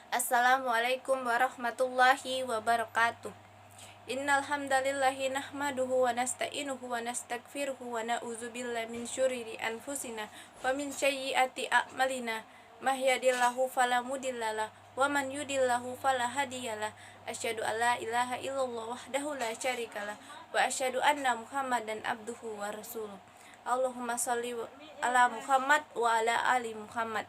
Assalamualaikum warahmatullahi wabarakatuh. Innal hamdalillahi nahmaduhu wa nasta'inuhu wa nastaghfiruhu wa na'udzubillahi min syururi anfusina wa min sayyiati a'malina. Mahdihillahu fala mudhillalah wa man yudhillahu fala hadiyalah. Asyhadu an la ilaha illallah wahdahu la syarikalah wa asyhadu anna Muhammadan abduhu wa rasuluh. Allahumma shalli ala Muhammad wa ala ali Muhammad.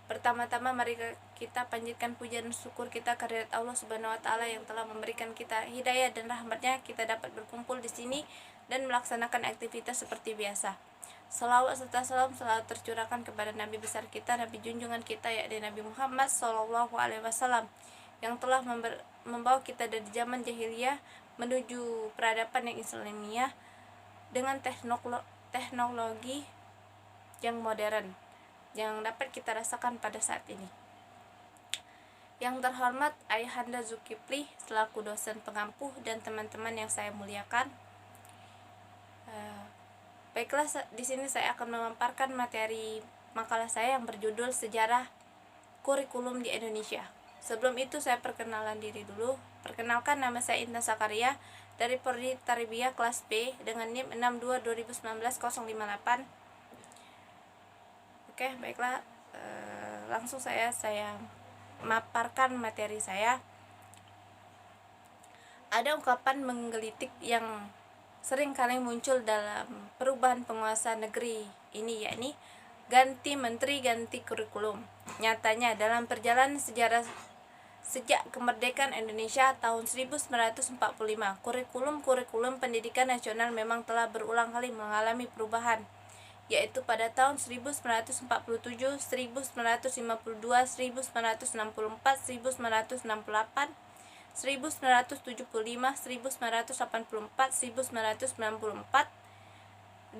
Pertama-tama mari kita panjatkan pujian dan syukur kita kehadirat Allah Subhanahu wa taala yang telah memberikan kita hidayah dan rahmatnya kita dapat berkumpul di sini dan melaksanakan aktivitas seperti biasa. Salawat serta salam selalu tercurahkan kepada Nabi besar kita, Nabi junjungan kita yakni Nabi Muhammad sallallahu alaihi wasallam yang telah membawa kita dari zaman jahiliyah menuju peradaban yang Islamiyah dengan teknologi yang modern yang dapat kita rasakan pada saat ini. Yang terhormat Ayahanda Zulkifli selaku dosen pengampu dan teman-teman yang saya muliakan. Baiklah, di sini saya akan memaparkan materi makalah saya yang berjudul Sejarah Kurikulum di Indonesia. Sebelum itu saya perkenalan diri dulu. Perkenalkan, nama saya Intan Sakaria dari Prodi Tarbiyah kelas B dengan NIM 62 2019 058. Oke, baiklah, langsung saya memaparkan materi saya. Ada ungkapan menggelitik yang sering kali muncul dalam perubahan penguasa negeri ini, yakni ganti menteri, ganti kurikulum. Nyatanya dalam perjalanan sejarah sejak kemerdekaan Indonesia tahun 1945, kurikulum pendidikan nasional memang telah berulang kali mengalami perubahan, yaitu pada tahun 1947, 1952, 1964, 1968, 1975, 1984, 1994,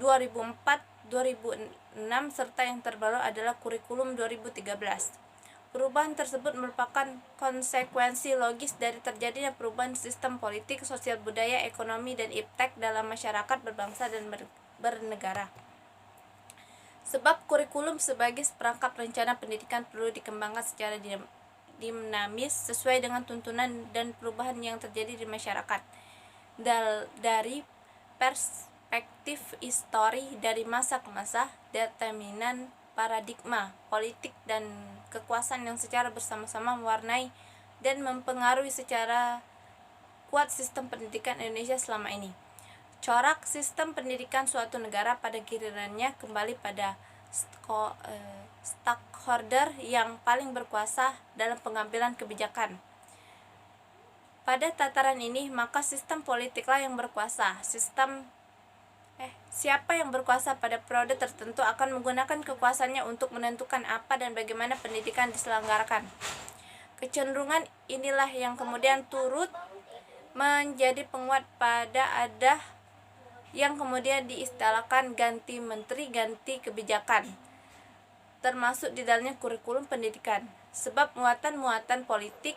2004, 2006, serta yang terbaru adalah kurikulum 2013. Perubahan tersebut merupakan konsekuensi logis dari terjadinya perubahan sistem politik, sosial, budaya, ekonomi, dan iptek dalam masyarakat berbangsa dan bernegara. Sebab kurikulum sebagai seperangkap rencana pendidikan perlu dikembangkan secara dinamis sesuai dengan tuntunan dan perubahan yang terjadi di masyarakat. Dari perspektif histori dari masa ke masa, determinan paradigma politik dan kekuasaan yang secara bersama-sama mewarnai dan mempengaruhi secara kuat sistem pendidikan Indonesia selama ini. Corak sistem pendidikan suatu negara pada gilirannya kembali pada stakeholder yang paling berkuasa dalam pengambilan kebijakan. Pada tataran ini, maka sistem politiklah yang berkuasa. Siapa yang berkuasa pada periode tertentu akan menggunakan kekuasaannya untuk menentukan apa dan bagaimana pendidikan diselenggarakan. Kecenderungan inilah yang kemudian turut menjadi penguat pada yang kemudian diistilahkan ganti menteri, ganti kebijakan, termasuk di dalamnya kurikulum pendidikan. Sebab muatan-muatan politik,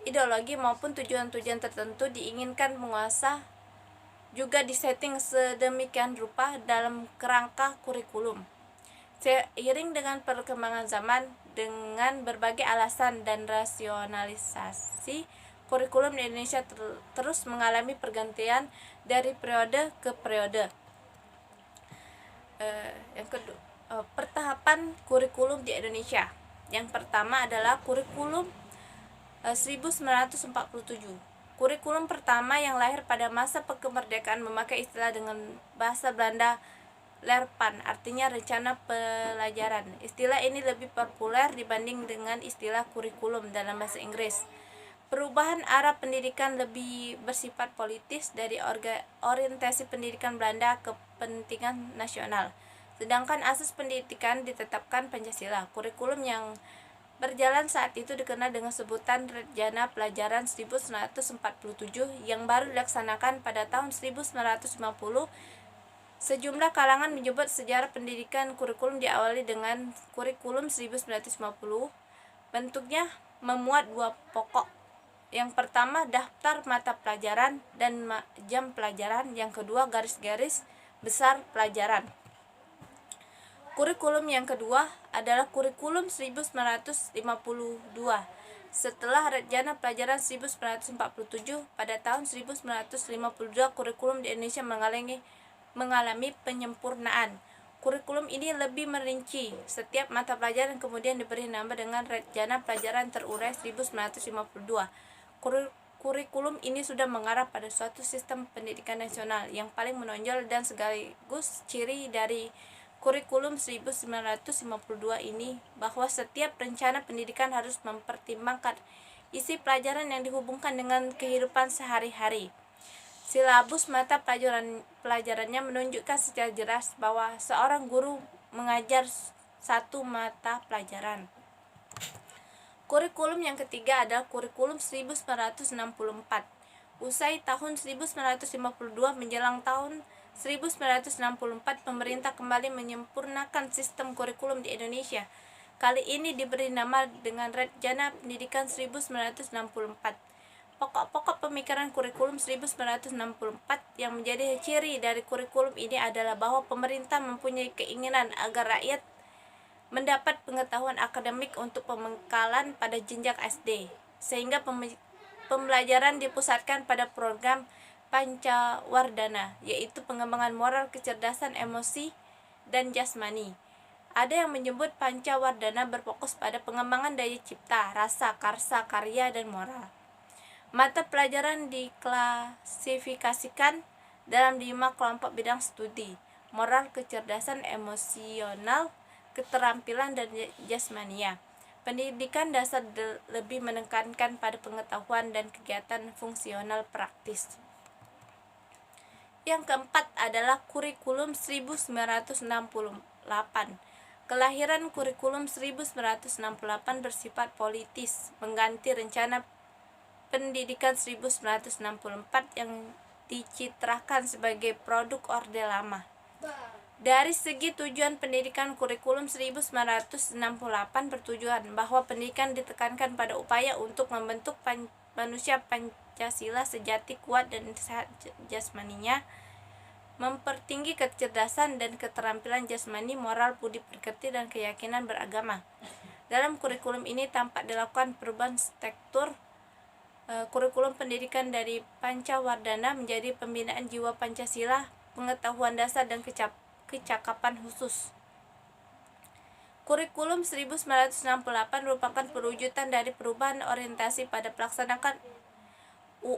ideologi maupun tujuan-tujuan tertentu diinginkan penguasa juga disetting sedemikian rupa dalam kerangka kurikulum. Seiring dengan perkembangan zaman, dengan berbagai alasan dan rasionalisasi, kurikulum di Indonesia terus mengalami pergantian dari periode ke periode. Yang kedua, pertahapan kurikulum di Indonesia. Yang pertama adalah kurikulum 1947. Kurikulum pertama yang lahir pada masa kemerdekaan memakai istilah dengan bahasa Belanda Lerpan, artinya rencana pelajaran. Istilah ini lebih populer dibanding dengan istilah kurikulum dalam bahasa Inggris. Perubahan arah pendidikan lebih bersifat politis dari orientasi pendidikan Belanda ke kepentingan nasional. Sedangkan asas pendidikan ditetapkan Pancasila. Kurikulum yang berjalan saat itu dikenal dengan sebutan Rencana Pelajaran 1947 yang baru dilaksanakan pada tahun 1950. Sejumlah kalangan menyebut sejarah pendidikan kurikulum diawali dengan kurikulum 1950. Bentuknya memuat dua pokok. Yang pertama daftar mata pelajaran dan jam pelajaran, yang kedua garis-garis besar pelajaran. Kurikulum yang kedua adalah kurikulum 1952 Setelah Rencana Pelajaran 1947, pada tahun 1952 kurikulum di Indonesia mengalami penyempurnaan. Kurikulum ini lebih merinci. Setiap mata pelajaran kemudian diberi nama dengan Rencana Pelajaran Terurai 1952. Kurikulum ini sudah mengarah pada suatu sistem pendidikan nasional yang paling menonjol dan sekaligus ciri dari kurikulum 1952 ini bahwa setiap rencana pendidikan harus mempertimbangkan isi pelajaran yang dihubungkan dengan kehidupan sehari-hari. Silabus mata pelajarannya menunjukkan secara jelas bahwa seorang guru mengajar satu mata pelajaran. Kurikulum yang ketiga adalah kurikulum 1964. Usai tahun 1952 menjelang tahun 1964, pemerintah kembali menyempurnakan sistem kurikulum di Indonesia. Kali ini diberi nama dengan Rencana Pendidikan 1964. Pokok-pokok pemikiran kurikulum 1964 yang menjadi ciri dari kurikulum ini adalah bahwa pemerintah mempunyai keinginan agar rakyat mendapat pengetahuan akademik untuk pembekalan pada jenjang SD, sehingga pembelajaran dipusatkan pada program Pancawardana, yaitu pengembangan moral, kecerdasan emosi, dan jasmani. Ada yang menyebut Pancawardana berfokus pada pengembangan daya cipta, rasa, karsa, karya, dan moral. Mata pelajaran diklasifikasikan dalam 5 kelompok bidang studi: moral, kecerdasan emosional, keterampilan, dan jasmania. Pendidikan dasar lebih menekankan pada pengetahuan dan kegiatan fungsional praktis. Yang keempat adalah kurikulum 1968. Kelahiran kurikulum 1968 bersifat politis, mengganti rencana pendidikan 1964 yang dicitrakan sebagai produk Orde Lama. Dari segi tujuan pendidikan, kurikulum 1968 bertujuan bahwa pendidikan ditekankan pada upaya untuk membentuk manusia Pancasila sejati, kuat dan sehat jasmaninya, mempertinggi kecerdasan dan keterampilan jasmani, moral, budi pekerti, dan keyakinan beragama. Dalam kurikulum ini tampak dilakukan perubahan struktur kurikulum pendidikan dari Pancawardana menjadi pembinaan jiwa Pancasila, pengetahuan dasar, dan kecakapan khusus. Kurikulum 1968 merupakan perwujudan dari perubahan orientasi pada pelaksanaan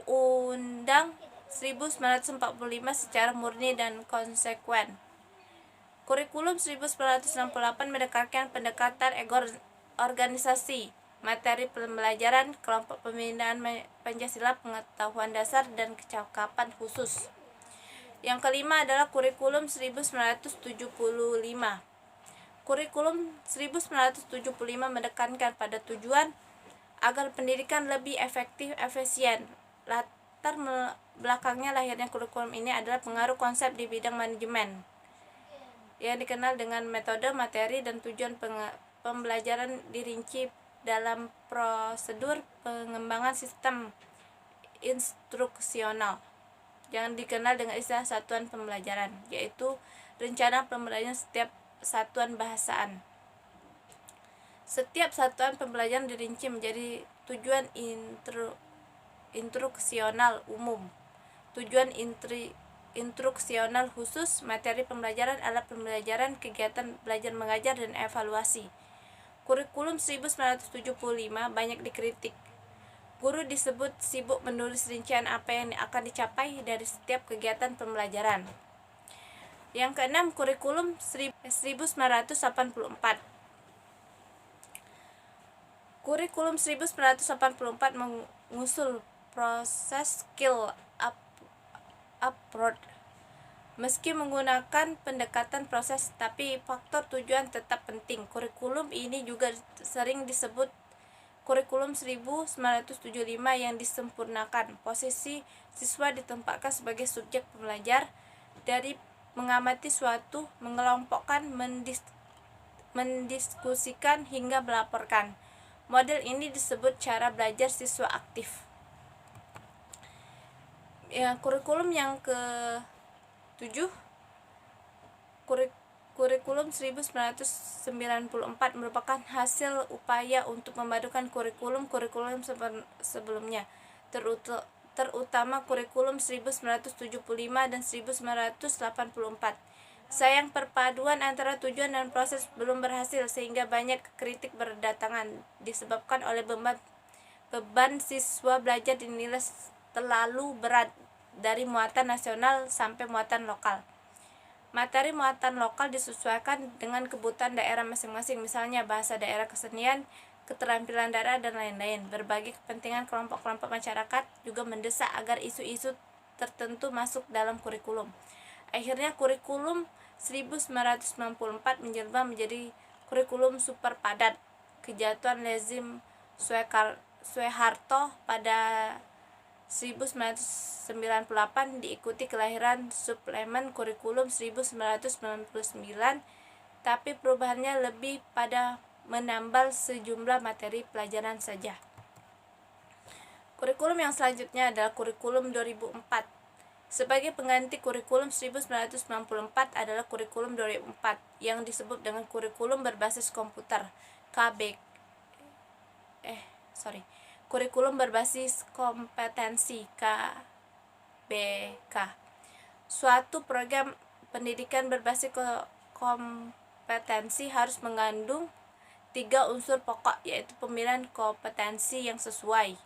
Undang 1945 secara murni dan konsekuen. Kurikulum 1968 menekankan pendekatan organisasi, materi pembelajaran, kelompok pembinaan Pancasila, pengetahuan dasar, dan kecakapan khusus. Yang kelima adalah kurikulum 1975. Kurikulum 1975 menekankan pada tujuan agar pendidikan lebih efektif, efisien. Latar belakangnya lahirnya kurikulum ini adalah pengaruh konsep di bidang manajemen yang dikenal dengan metode, materi, dan tujuan pembelajaran dirinci dalam prosedur pengembangan sistem instruksional yang dikenal dengan istilah satuan pembelajaran, yaitu rencana pembelajaran setiap satuan bahasaan. Setiap satuan pembelajaran dirinci menjadi tujuan instruksional umum, tujuan instruksional khusus, materi pembelajaran, alat pembelajaran, kegiatan belajar mengajar, dan evaluasi. Kurikulum 1975 banyak dikritik. Guru disebut sibuk menulis rincian apa yang akan dicapai dari setiap kegiatan pembelajaran. Yang keenam, kurikulum 1984. Kurikulum 1984 mengusul proses skill approach. Meski menggunakan pendekatan proses, tapi faktor tujuan tetap penting. Kurikulum ini juga sering disebut kurikulum 1975 yang disempurnakan. Posisi siswa ditempatkan sebagai subjek pembelajar, dari mengamati suatu, mengelompokkan, mendiskusikan, hingga melaporkan. Model ini disebut cara belajar siswa aktif. Kurikulum yang ke-7, Kurikulum 1994 merupakan hasil upaya untuk memadukan kurikulum sebelumnya, terutama kurikulum 1975 dan 1984. Sayang, perpaduan antara tujuan dan proses belum berhasil sehingga banyak kritik berdatangan disebabkan oleh beban siswa belajar dinilai terlalu berat, dari muatan nasional sampai muatan lokal. Materi muatan lokal disesuaikan dengan kebutuhan daerah masing-masing, misalnya bahasa daerah, kesenian, keterampilan daerah, dan lain-lain. Berbagai kepentingan kelompok-kelompok masyarakat juga mendesak agar isu-isu tertentu masuk dalam kurikulum. Akhirnya kurikulum 1994 menjelma menjadi kurikulum super padat. Kejatuhan rezim Soeharto pada 1998 diikuti kelahiran suplemen kurikulum 1999, tapi perubahannya lebih pada menambal sejumlah materi pelajaran saja. Kurikulum yang selanjutnya adalah kurikulum 2004. Sebagai pengganti kurikulum 1994 adalah kurikulum 2004 yang disebut dengan kurikulum berbasis komputer kurikulum berbasis kompetensi KBK. Suatu program pendidikan berbasis kompetensi harus mengandung 3 unsur pokok, yaitu pemilihan kompetensi yang sesuai,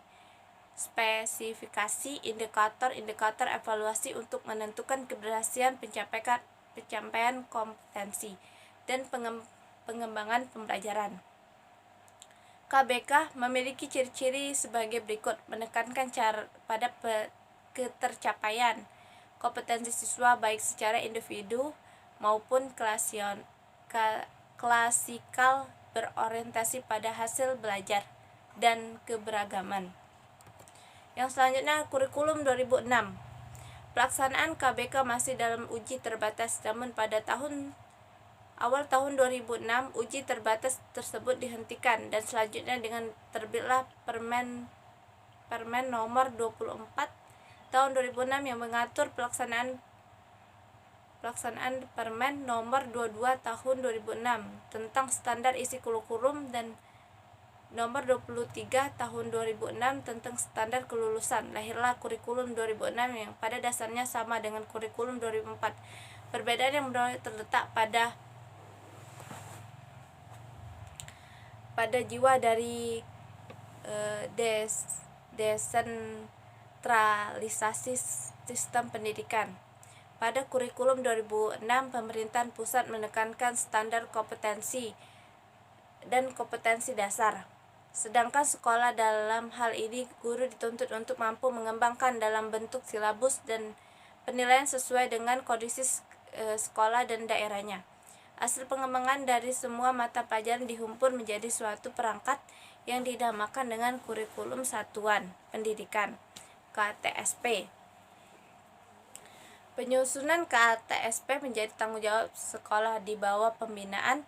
spesifikasi, indikator evaluasi untuk menentukan keberhasilan pencapaian kompetensi, dan pengembangan pembelajaran. KBK memiliki ciri-ciri sebagai berikut: menekankan pada ketercapaian kompetensi siswa baik secara individu maupun klasikal, berorientasi pada hasil belajar dan keberagaman. Yang selanjutnya kurikulum 2006. Pelaksanaan KBK masih dalam uji terbatas, namun pada awal tahun 2006 uji terbatas tersebut dihentikan dan selanjutnya dengan terbitlah Permen nomor 24 tahun 2006 yang mengatur pelaksanaan Permen nomor 22 tahun 2006 tentang standar isi kurikulum dan nomor 23 tahun 2006 tentang standar kelulusan. Lahirlah kurikulum 2006 yang pada dasarnya sama dengan kurikulum 2004. Perbedaan yang terletak pada jiwa dari desentralisasi sistem pendidikan. Pada kurikulum 2006, pemerintahan pusat menekankan standar kompetensi dan kompetensi dasar. Sedangkan sekolah dalam hal ini guru dituntut untuk mampu mengembangkan dalam bentuk silabus dan penilaian sesuai dengan kondisi sekolah dan daerahnya. Hasil pengembangan dari semua mata pelajaran dihimpun menjadi suatu perangkat yang dinamakan dengan kurikulum satuan pendidikan KTSP. Penyusunan KTSP menjadi tanggung jawab sekolah di bawah pembinaan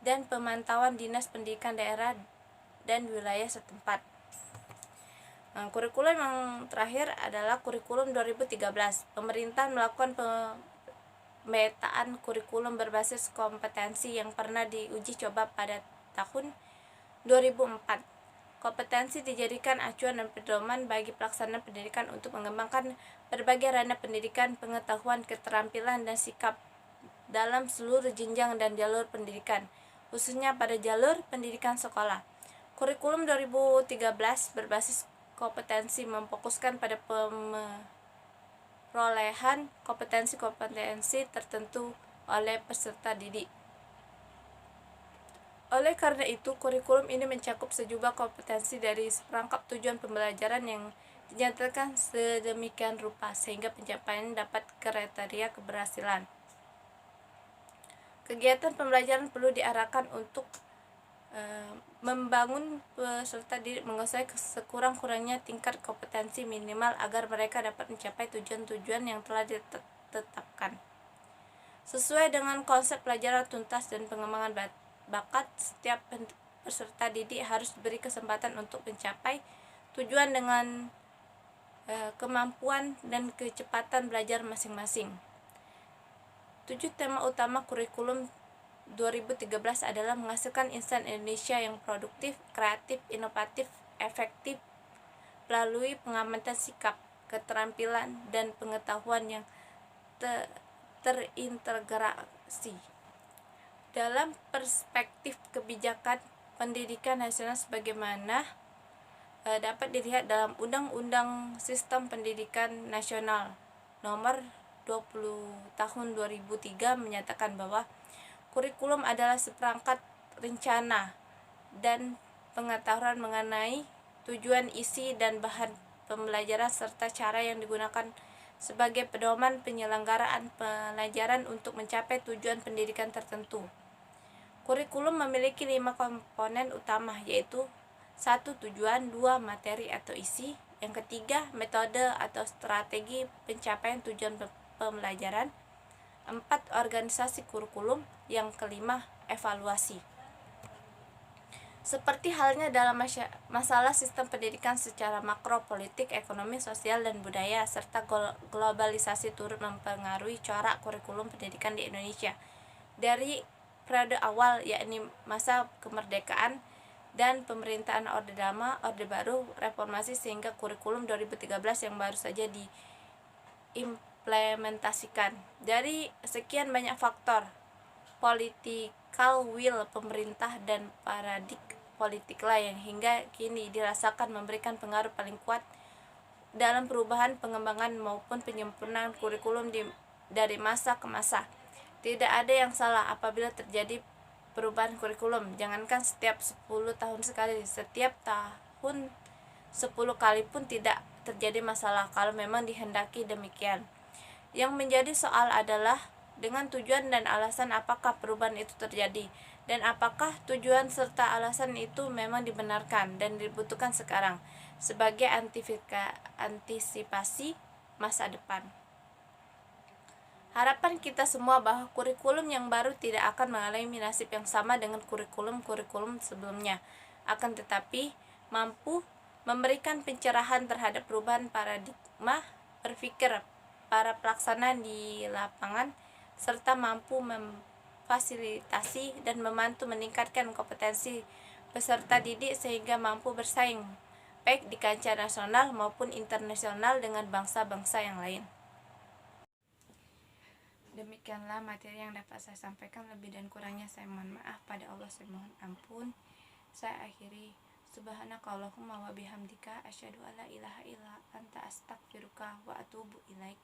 dan pemantauan Dinas Pendidikan Daerah dan wilayah setempat. Kurikulum yang terakhir adalah kurikulum 2013. Pemerintah melakukan pemetaan kurikulum berbasis kompetensi yang pernah diuji coba pada tahun 2004. Kompetensi dijadikan acuan dan pedoman bagi pelaksanaan pendidikan untuk mengembangkan berbagai ranah pendidikan, pengetahuan, keterampilan, dan sikap dalam seluruh jenjang dan jalur pendidikan, khususnya pada jalur pendidikan sekolah. Kurikulum 2013 berbasis kompetensi memfokuskan pada perolehan kompetensi tertentu oleh peserta didik. Oleh karena itu, kurikulum ini mencakup sejumlah kompetensi dari seperangkap tujuan pembelajaran yang dinyatakan sedemikian rupa sehingga pencapaian dapat kriteria keberhasilan. Kegiatan pembelajaran perlu diarahkan untuk membangun peserta didik menguasai sekurang-kurangnya tingkat kompetensi minimal agar mereka dapat mencapai tujuan-tujuan yang telah ditetapkan. Sesuai dengan konsep pelajaran tuntas dan pengembangan bakat, setiap peserta didik harus diberi kesempatan untuk mencapai tujuan dengan kemampuan dan kecepatan belajar masing-masing. 7 tema utama kurikulum 2013 adalah menghasilkan insan Indonesia yang produktif, kreatif, inovatif, efektif melalui pengamatan sikap, keterampilan, dan pengetahuan yang terintegrasi. Dalam perspektif kebijakan pendidikan nasional sebagaimana dapat dilihat dalam Undang-Undang Sistem Pendidikan Nasional Nomor 20 Tahun 2003 menyatakan bahwa kurikulum adalah seperangkat rencana dan pengetahuan mengenai tujuan, isi, dan bahan pembelajaran serta cara yang digunakan sebagai pedoman penyelenggaraan pelajaran untuk mencapai tujuan pendidikan tertentu. Kurikulum memiliki 5 komponen utama, yaitu 1. Tujuan, 2. Materi atau isi, yang ketiga metode atau strategi pencapaian tujuan pembelajaran, 4. Organisasi kurikulum, yang kelima evaluasi. Seperti halnya dalam masalah sistem pendidikan secara makro, politik, ekonomi, sosial, dan budaya, serta globalisasi turut mempengaruhi corak kurikulum pendidikan di Indonesia. Dari periode awal, yakni masa kemerdekaan dan pemerintahan Orde Lama, Orde Baru, Reformasi, sehingga kurikulum 2013 yang baru saja diimplementasikan. Dari sekian banyak faktor, political will pemerintah dan paradigma politiklah yang hingga kini dirasakan memberikan pengaruh paling kuat dalam perubahan, pengembangan maupun penyempurnaan kurikulum dari masa ke masa. Tidak ada yang salah apabila terjadi perubahan kurikulum, jangankan setiap 10 tahun sekali, setiap tahun 10 kali pun tidak terjadi masalah kalau memang dihendaki demikian. Yang menjadi soal adalah dengan tujuan dan alasan apakah perubahan itu terjadi, dan apakah tujuan serta alasan itu memang dibenarkan dan dibutuhkan sekarang sebagai antisipasi masa depan. Harapan kita semua bahwa kurikulum yang baru tidak akan mengalami nasib yang sama dengan kurikulum sebelumnya, akan tetapi mampu memberikan pencerahan terhadap perubahan paradigma berpikir para pelaksana di lapangan, serta mampu memfasilitasi dan membantu meningkatkan kompetensi peserta didik sehingga mampu bersaing baik di kancah nasional maupun internasional dengan bangsa-bangsa yang lain. Demikianlah materi yang dapat saya sampaikan, lebih dan kurangnya saya mohon maaf, pada Allah saya mohon ampun. Saya akhiri, subhanakallahumma wa bihamdika asyhadu alla ilaha illa anta astaghfiruka wa atubu ilaik.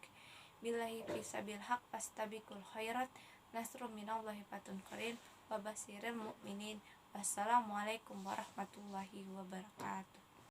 Billahi fisabil haq fastabiqul khairat, nasrun minallahi fatun qarib wa basiril mu'minin. Wassalamualaikum warahmatullahi wabarakatuh.